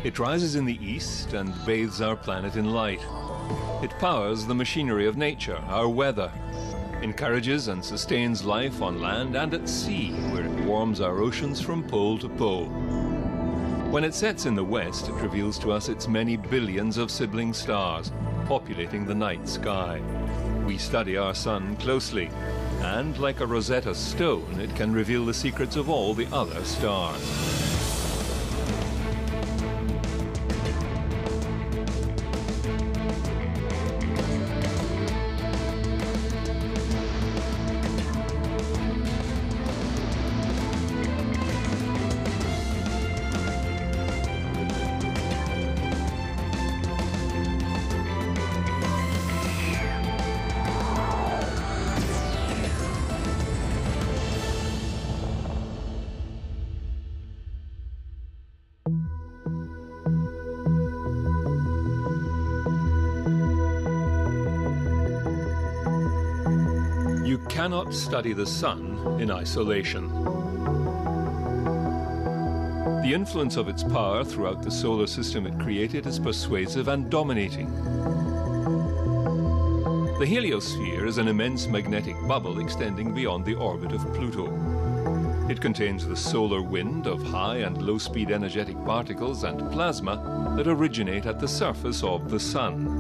It rises in the east and bathes our planet in light. It powers the machinery of nature, our weather, encourages and sustains life on land and at sea, where it warms our oceans from pole to pole. When it sets in the west, it reveals to us its many billions of sibling stars, populating the night sky. We study our sun closely, and like a Rosetta Stone, it can reveal the secrets of all the other stars. You cannot study the sun in isolation. The influence of its power throughout the solar system it created is persuasive and dominating. The heliosphere is an immense magnetic bubble extending beyond the orbit of Pluto. It contains the solar wind of high and low-speed energetic particles and plasma that originate at the surface of the sun.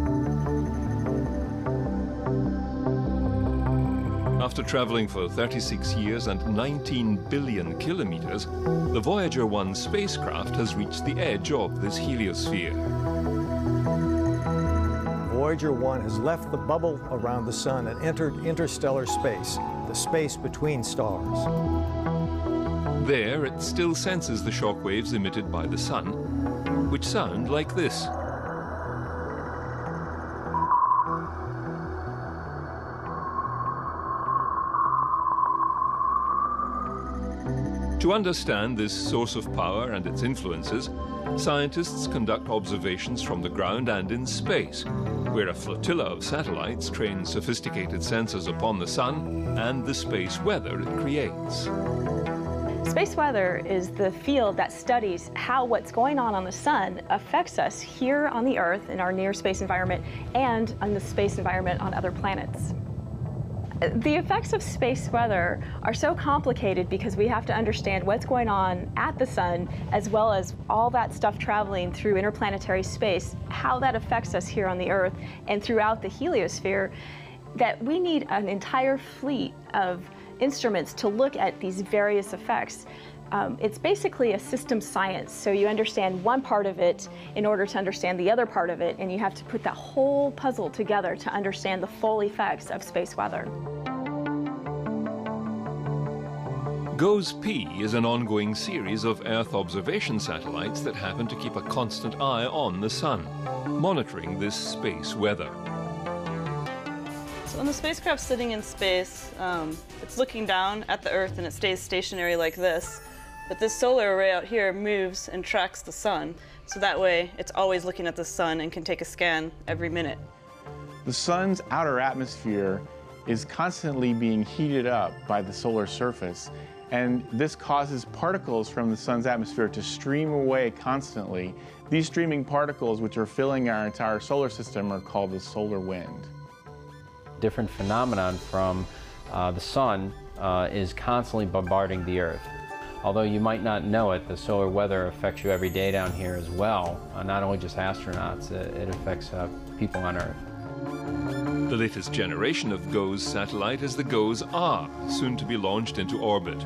After traveling for 36 years and 19 billion kilometers, the Voyager 1 spacecraft has reached the edge of this heliosphere. Voyager 1 has left the bubble around the sun and entered interstellar space, the space between stars. There, it still senses the shock waves emitted by the sun, which sound like this. To understand this source of power and its influences, scientists conduct observations from the ground and in space, where a flotilla of satellites train sophisticated sensors upon the sun and the space weather it creates. Space weather is the field that studies how what's going on the sun affects us here on the Earth in our near space environment and on the space environment on other planets. The effects of space weather are so complicated because we have to understand what's going on at the sun, as well as all that stuff traveling through interplanetary space, how that affects us here on the Earth and throughout the heliosphere, that we need an entire fleet of instruments to look at these various effects. It's basically a system science, so you understand one part of it in order to understand the other part of it, and you have to put that whole puzzle together to understand the full effects of space weather. GOES-P is an ongoing series of Earth observation satellites that happen to keep a constant eye on the sun, monitoring this space weather. So when the spacecraft's sitting in space, it's looking down at the Earth and it stays stationary like this. But this solar array out here moves and tracks the sun. So that way, it's always looking at the sun and can take a scan every minute. The sun's outer atmosphere is constantly being heated up by the solar surface. And this causes particles from the sun's atmosphere to stream away constantly. These streaming particles, which are filling our entire solar system, are called the solar wind. Different phenomenon from the sun is constantly bombarding the Earth. Although you might not know it, the solar weather affects you every day down here as well. Not only just astronauts, it affects people on Earth. The latest generation of GOES satellite is the GOES-R, soon to be launched into orbit.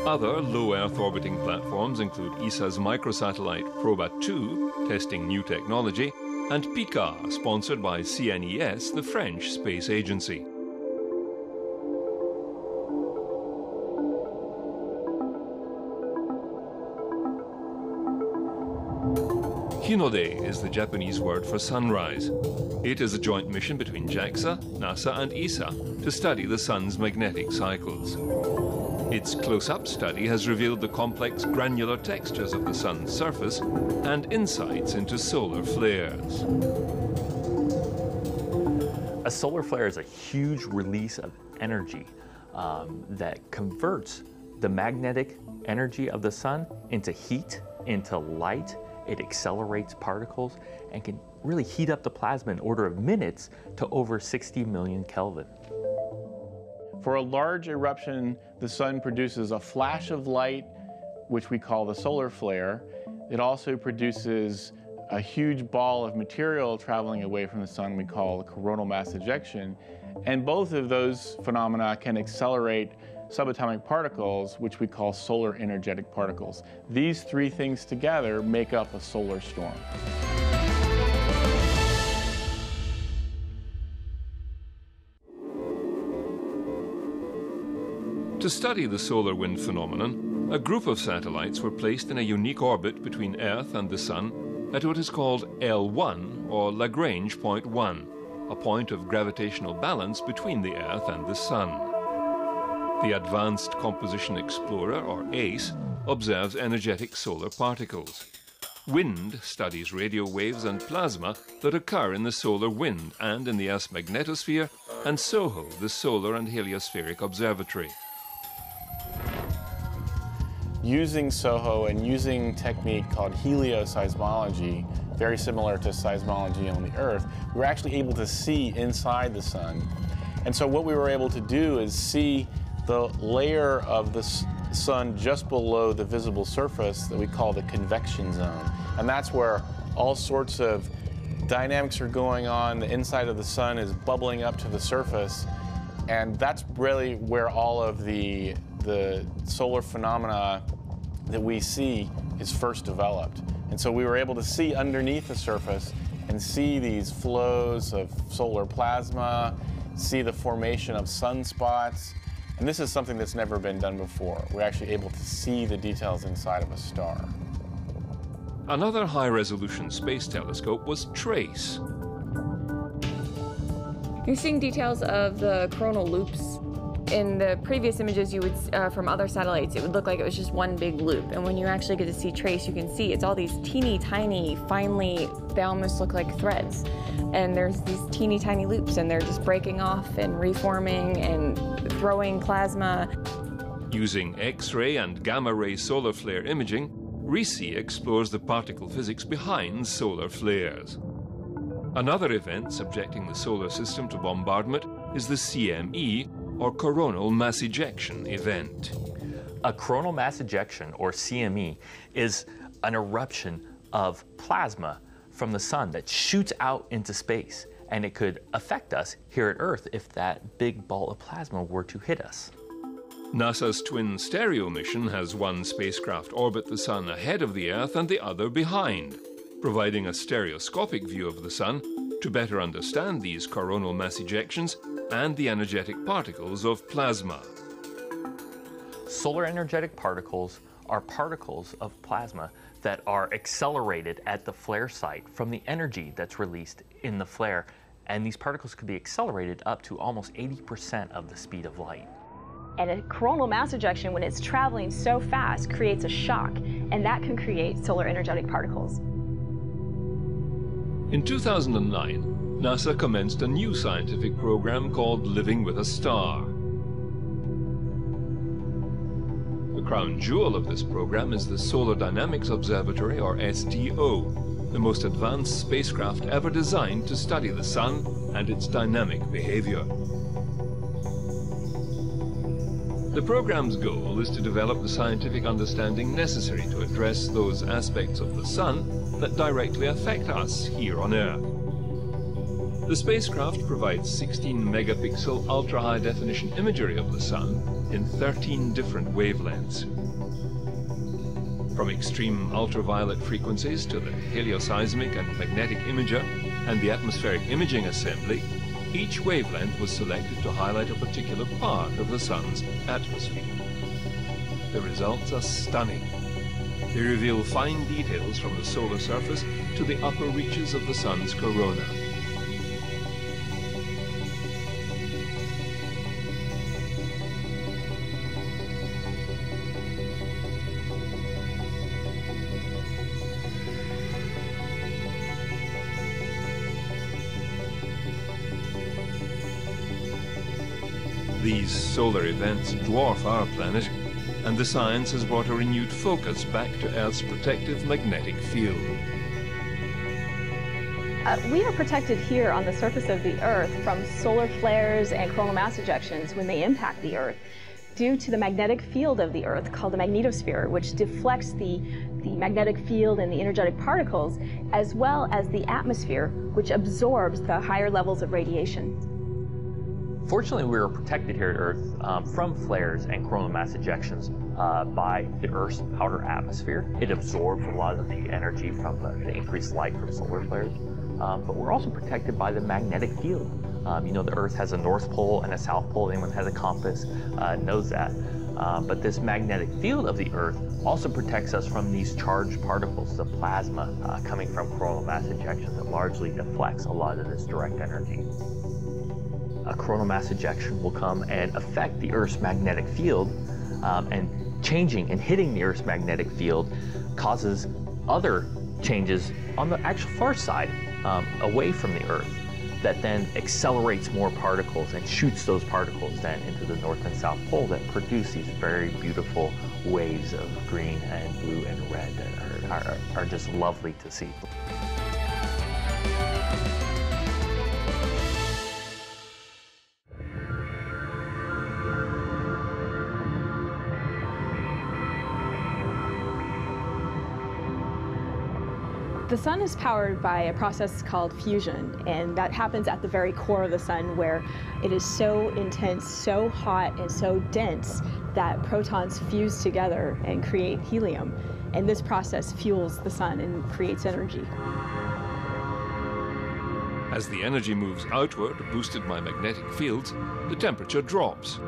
Other low Earth orbiting platforms include ESA's microsatellite Proba 2, testing new technology, and PICAR, sponsored by CNES, the French space agency. Hinode is the Japanese word for sunrise. It is a joint mission between JAXA, NASA, and ESA to study the sun's magnetic cycles. Its close-up study has revealed the complex granular textures of the sun's surface and insights into solar flares. A solar flare is a huge release of energy. that converts the magnetic energy of the sun into heat, into light. It accelerates particles and can really heat up the plasma in order of minutes to over 60 million Kelvin. For a large eruption, the sun produces a flash of light, which we call the solar flare. It also produces a huge ball of material traveling away from the sun we call a coronal mass ejection. And both of those phenomena can accelerate subatomic particles, which we call solar energetic particles. These three things together make up a solar storm. To study the solar wind phenomenon, a group of satellites were placed in a unique orbit between Earth and the Sun at what is called L1, or Lagrange point 1, a point of gravitational balance between the Earth and the Sun. The Advanced Composition Explorer, or ACE, observes energetic solar particles. WIND studies radio waves and plasma that occur in the solar wind and in the Earth's magnetosphere, and SOHO, the Solar and Heliospheric Observatory. Using SOHO and using a technique called helioseismology, very similar to seismology on the Earth, we were actually able to see inside the sun. And so what we were able to do is see the layer of the sun just below the visible surface that we call the convection zone. And that's where all sorts of dynamics are going on. The inside of the sun is bubbling up to the surface. And that's really where all of the solar phenomena that we see is first developed. And so we were able to see underneath the surface and see these flows of solar plasma, see the formation of sunspots. And this is something that's never been done before. We're actually able to see the details inside of a star. Another high-resolution space telescope was TRACE. You're seeing details of the coronal loops. In the previous images you would from other satellites, it would look like it was just one big loop. And when you actually get to see TRACE, you can see it's all these teeny tiny, finely, they almost look like threads. And there's these teeny tiny loops, and they're just breaking off and reforming and throwing plasma. Using X-ray and gamma-ray solar flare imaging, RISI explores the particle physics behind solar flares. Another event subjecting the solar system to bombardment is the CME, or coronal mass ejection event. A coronal mass ejection, or CME, is an eruption of plasma from the sun that shoots out into space, and it could affect us here at Earth if that big ball of plasma were to hit us. NASA's twin stereo mission has one spacecraft orbit the sun ahead of the Earth and the other behind, providing a stereoscopic view of the sun to better understand these coronal mass ejections and the energetic particles of plasma. Solar energetic particles are particles of plasma that are accelerated at the flare site from the energy that's released in the flare. And these particles could be accelerated up to almost 80% of the speed of light. And a coronal mass ejection, when it's traveling so fast, creates a shock, and that can create solar energetic particles. In 2009, NASA commenced a new scientific program called Living with a Star. The crown jewel of this program is the Solar Dynamics Observatory, or SDO, the most advanced spacecraft ever designed to study the sun and its dynamic behavior. The program's goal is to develop the scientific understanding necessary to address those aspects of the sun that directly affect us here on Earth. The spacecraft provides 16 megapixel ultra-high definition imagery of the sun in 13 different wavelengths. From extreme ultraviolet frequencies to the helioseismic and magnetic imager and the atmospheric imaging assembly, each wavelength was selected to highlight a particular part of the sun's atmosphere. The results are stunning. They reveal fine details from the solar surface to the upper reaches of the sun's corona. These solar events dwarf our planet, and the science has brought a renewed focus back to Earth's protective magnetic field. We are protected here on the surface of the Earth from solar flares and coronal mass ejections when they impact the Earth, due to the magnetic field of the Earth called the magnetosphere, which deflects the magnetic field and the energetic particles, as well as the atmosphere, which absorbs the higher levels of radiation. Fortunately, we are protected here at Earth from flares and coronal mass ejections by the Earth's outer atmosphere. It absorbs a lot of the energy from the increased light from solar flares. But we're also protected by the magnetic field. You know, the Earth has a North Pole and a South Pole. Anyone who has a compass knows that. But this magnetic field of the Earth also protects us from these charged particles, the plasma coming from coronal mass ejections that largely deflects a lot of this direct energy. A coronal mass ejection will come and affect the Earth's magnetic field, and changing and hitting the Earth's magnetic field causes other changes on the actual far side, away from the Earth, that then accelerates more particles and shoots those particles then into the North and South Pole that produce these very beautiful waves of green and blue and red that are just lovely to see. The sun is powered by a process called fusion, and that happens at the very core of the sun, where it is so intense, so hot, and so dense that protons fuse together and create helium. And this process fuels the sun and creates energy. As the energy moves outward, boosted by magnetic fields, the temperature drops.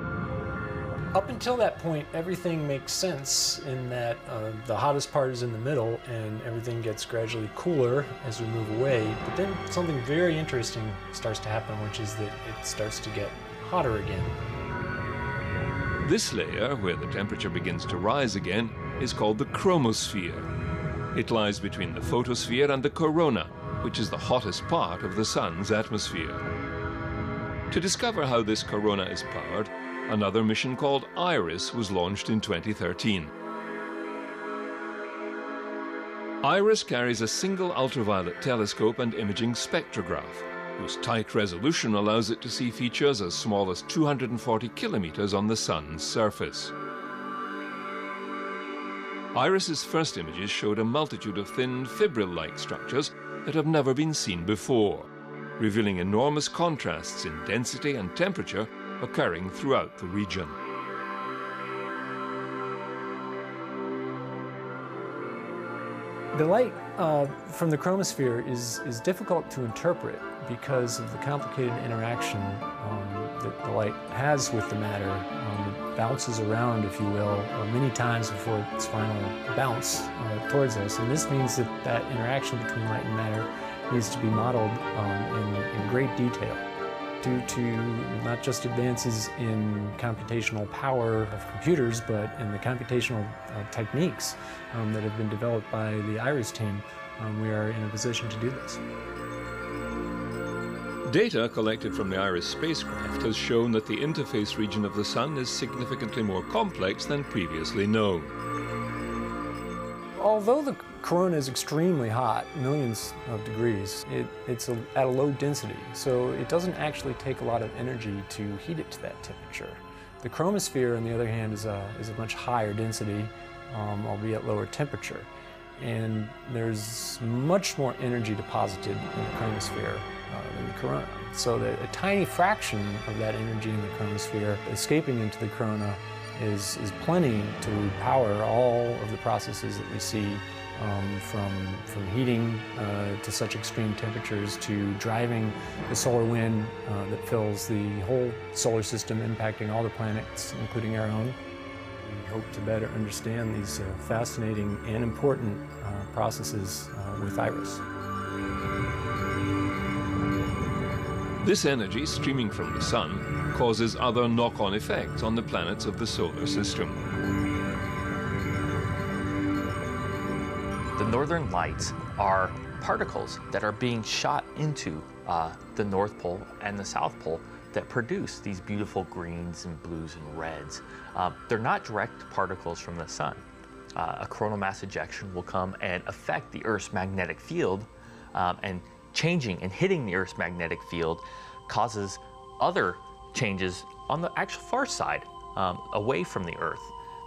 Up until that point, everything makes sense in that the hottest part is in the middle and everything gets gradually cooler as we move away. But then something very interesting starts to happen, which is that it starts to get hotter again. This layer, where the temperature begins to rise again, is called the chromosphere. It lies between the photosphere and the corona, which is the hottest part of the sun's atmosphere. To discover how this corona is powered, another mission called IRIS was launched in 2013. IRIS carries a single ultraviolet telescope and imaging spectrograph, whose tight resolution allows it to see features as small as 240 kilometers on the sun's surface. IRIS's first images showed a multitude of thin, fibril-like structures that have never been seen before, revealing enormous contrasts in density and temperature occurring throughout the region. The light from the chromosphere is difficult to interpret because of the complicated interaction that the light has with the matter. It bounces around, if you will, many times before its final bounce towards us. And this means that that interaction between light and matter needs to be modeled in great detail, due to not just advances in computational power of computers, but in the computational techniques that have been developed by the IRIS team. We are in a position to do this. Data collected from the IRIS spacecraft has shown that the interface region of the sun is significantly more complex than previously known. Although the corona is extremely hot, millions of degrees, it's at a low density, so it doesn't actually take a lot of energy to heat it to that temperature. The chromosphere, on the other hand, is a much higher density, albeit lower temperature. And there's much more energy deposited in the chromosphere than the corona. So that a tiny fraction of that energy in the chromosphere escaping into the corona is plenty to power all of the processes that we see, from heating to such extreme temperatures to driving the solar wind that fills the whole solar system, impacting all the planets, including our own. We hope to better understand these fascinating and important processes with IRIS. This energy streaming from the sun causes other knock-on effects on the planets of the solar system. The northern lights are particles that are being shot into the North Pole and the South Pole that produce these beautiful greens and blues and reds. They're not direct particles from the sun. A coronal mass ejection will come and affect the Earth's magnetic field, and changing and hitting the Earth's magnetic field causes other changes on the actual far side, away from the Earth,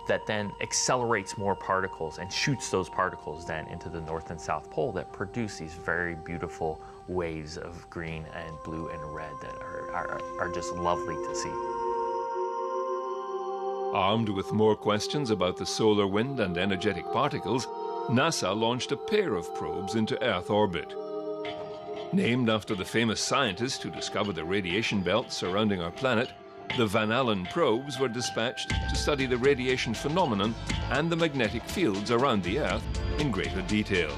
that then accelerates more particles and shoots those particles then into the North and South Pole that produce these very beautiful waves of green and blue and red that are just lovely to see. Armed with more questions about the solar wind and energetic particles, NASA launched a pair of probes into Earth orbit. Named after the famous scientist who discovered the radiation belts surrounding our planet, the Van Allen probes were dispatched to study the radiation phenomenon and the magnetic fields around the Earth in greater detail.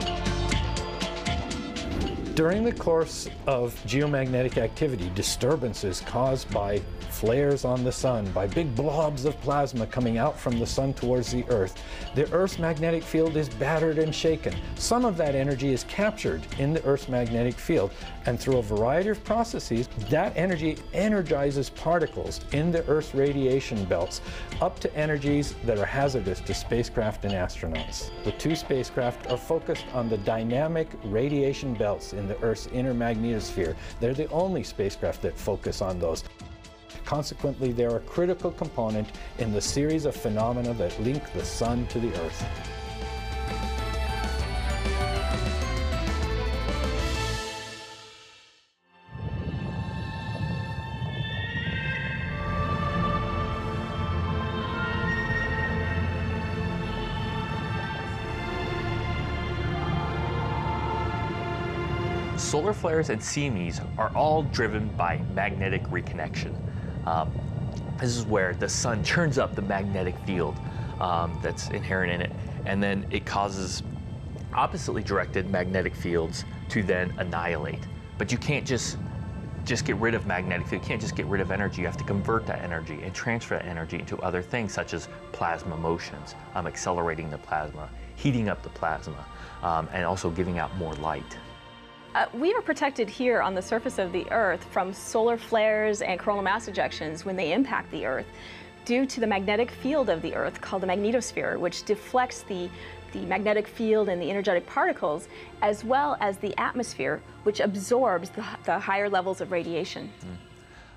During the course of geomagnetic activity, disturbances caused by flares on the sun, by big blobs of plasma coming out from the sun towards the Earth, the Earth's magnetic field is battered and shaken. Some of that energy is captured in the Earth's magnetic field, and through a variety of processes, that energy energizes particles in the Earth's radiation belts up to energies that are hazardous to spacecraft and astronauts. The two spacecraft are focused on the dynamic radiation belts in the Earth's inner magnetosphere. They're the only spacecraft that focus on those. Consequently, they're a critical component in the series of phenomena that link the sun to the Earth. Solar flares and CMEs are all driven by magnetic reconnection. This is where the sun churns up the magnetic field that's inherent in it, and then it causes oppositely directed magnetic fields to then annihilate. But you can't just get rid of magnetic field. You can't just get rid of energy. You have to convert that energy and transfer that energy into other things, such as plasma motions, accelerating the plasma, heating up the plasma, and also giving out more light. We are protected here on the surface of the Earth from solar flares and coronal mass ejections when they impact the Earth due to the magnetic field of the Earth called the magnetosphere, which deflects the magnetic field and the energetic particles, as well as the atmosphere, which absorbs the higher levels of radiation.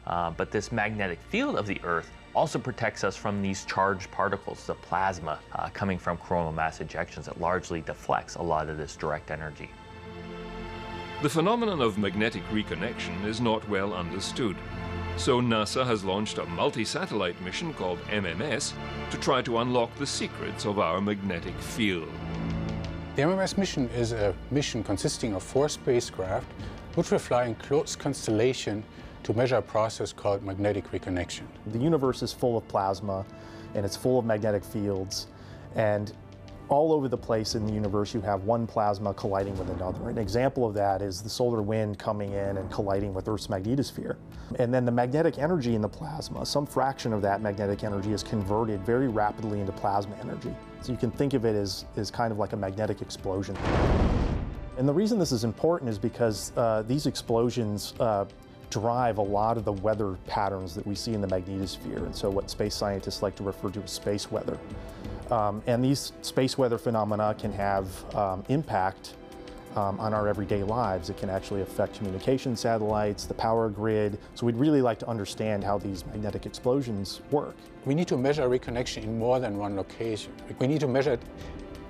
But this magnetic field of the Earth also protects us from these charged particles, the plasma coming from coronal mass ejections that largely deflects a lot of this direct energy. The phenomenon of magnetic reconnection is not well understood, so NASA has launched a multi-satellite mission called MMS to try to unlock the secrets of our magnetic field. The MMS mission is a mission consisting of 4 spacecraft which will fly in close constellation to measure a process called magnetic reconnection. The universe is full of plasma and it's full of magnetic fields, and all over the place in the universe you have one plasma colliding with another. An example of that is the solar wind coming in and colliding with Earth's magnetosphere. And then the magnetic energy in the plasma, some fraction of that magnetic energy is converted very rapidly into plasma energy. So you can think of it as kind of like a magnetic explosion. And the reason this is important is because these explosions drive a lot of the weather patterns that we see in the magnetosphere, and so what space scientists like to refer to as space weather. And these space weather phenomena can have impact on our everyday lives. It can actually affect communication satellites, the power grid. So we'd really like to understand how these magnetic explosions work. We need to measure reconnection in more than one location. We need to measure it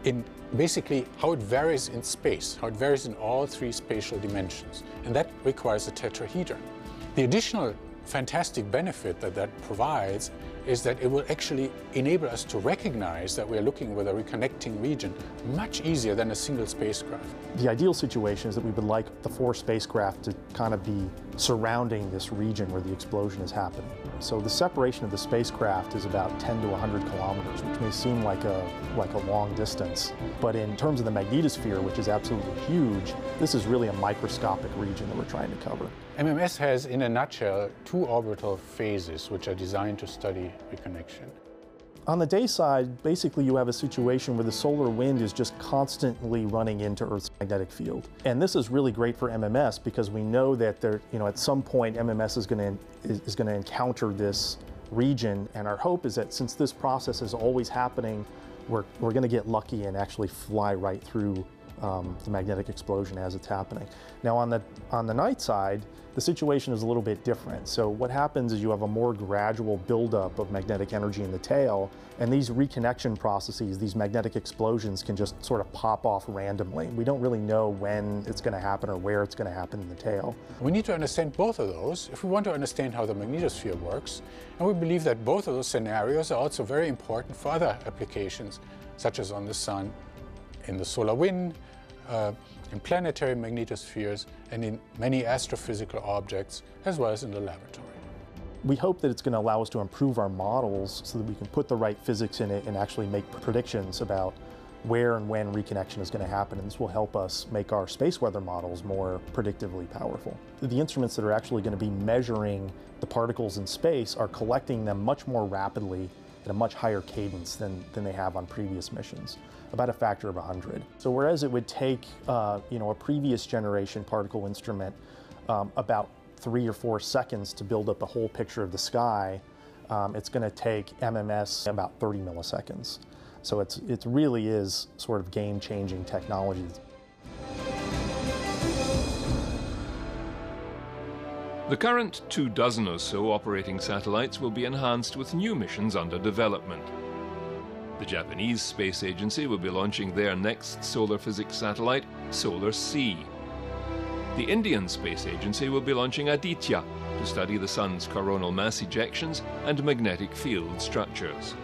in basically how it varies in space, how it varies in all 3 spatial dimensions. And that requires a tetrahedron. The additional fantastic benefit that provides is that it will actually enable us to recognize that we're looking with a reconnecting region much easier than a single spacecraft. The ideal situation is that we would like the 4 spacecraft to kind of be surrounding this region where the explosion is happening. So the separation of the spacecraft is about 10 to 100 kilometers, which may seem like a long distance. But in terms of the magnetosphere, which is absolutely huge, this is really a microscopic region that we're trying to cover. MMS has, in a nutshell, 2 orbital phases which are designed to study reconnection. On the day side, basically you have a situation where the solar wind is just constantly running into Earth's magnetic field. And this is really great for MMS because we know that at some point MMS is going to encounter this region, and our hope is that since this process is always happening, we're going to get lucky and actually fly right through the magnetic explosion as it's happening. Now on the night side, the situation is a little bit different. So what happens is you have a more gradual buildup of magnetic energy in the tail, and these reconnection processes, these magnetic explosions, can just sort of pop off randomly. We don't really know when it's going to happen or where it's going to happen in the tail. We need to understand both of those if we want to understand how the magnetosphere works, and we believe that both of those scenarios are also very important for other applications, such as on the sun, in the solar wind, in planetary magnetospheres, and in many astrophysical objects, as well as in the laboratory. We hope that it's going to allow us to improve our models so that we can put the right physics in it and actually make predictions about where and when reconnection is going to happen, and this will help us make our space weather models more predictively powerful. The instruments that are actually going to be measuring the particles in space are collecting them much more rapidly at a much higher cadence than they have on previous missions, about a factor of 100. So whereas it would take a previous generation particle instrument about 3 or 4 seconds to build up a whole picture of the sky, it's going to take MMS about 30 milliseconds. So it really is sort of game-changing technology. The current 24 or so operating satellites will be enhanced with new missions under development. The Japanese Space Agency will be launching their next solar physics satellite, Solar C. The Indian Space Agency will be launching Aditya to study the Sun's coronal mass ejections and magnetic field structures.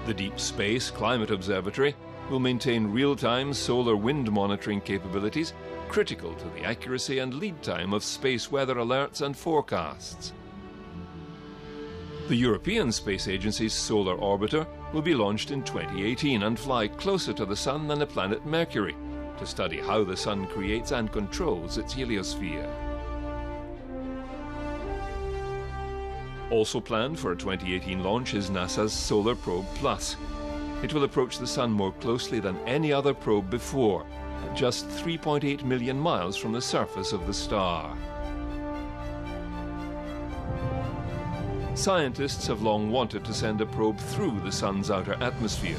The Deep Space Climate Observatory will maintain real-time solar wind monitoring capabilities critical to the accuracy and lead time of space weather alerts and forecasts. The European Space Agency's Solar Orbiter will be launched in 2018 and fly closer to the Sun than the planet Mercury to study how the Sun creates and controls its heliosphere. Also planned for a 2018 launch is NASA's Solar Probe Plus. It will approach the Sun more closely than any other probe before, at just 3.8 million miles from the surface of the star. Scientists have long wanted to send a probe through the Sun's outer atmosphere.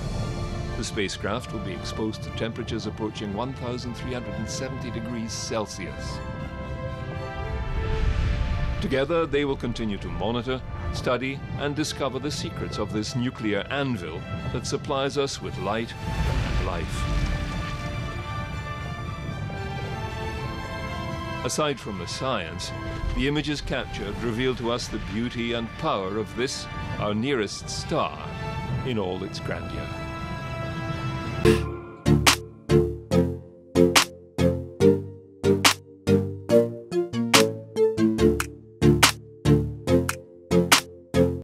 The spacecraft will be exposed to temperatures approaching 1,370 degrees Celsius. Together, they will continue to monitor, study, and discover the secrets of this nuclear anvil that supplies us with light and life. Aside from the science, the images captured reveal to us the beauty and power of this, our nearest star, in all its grandeur.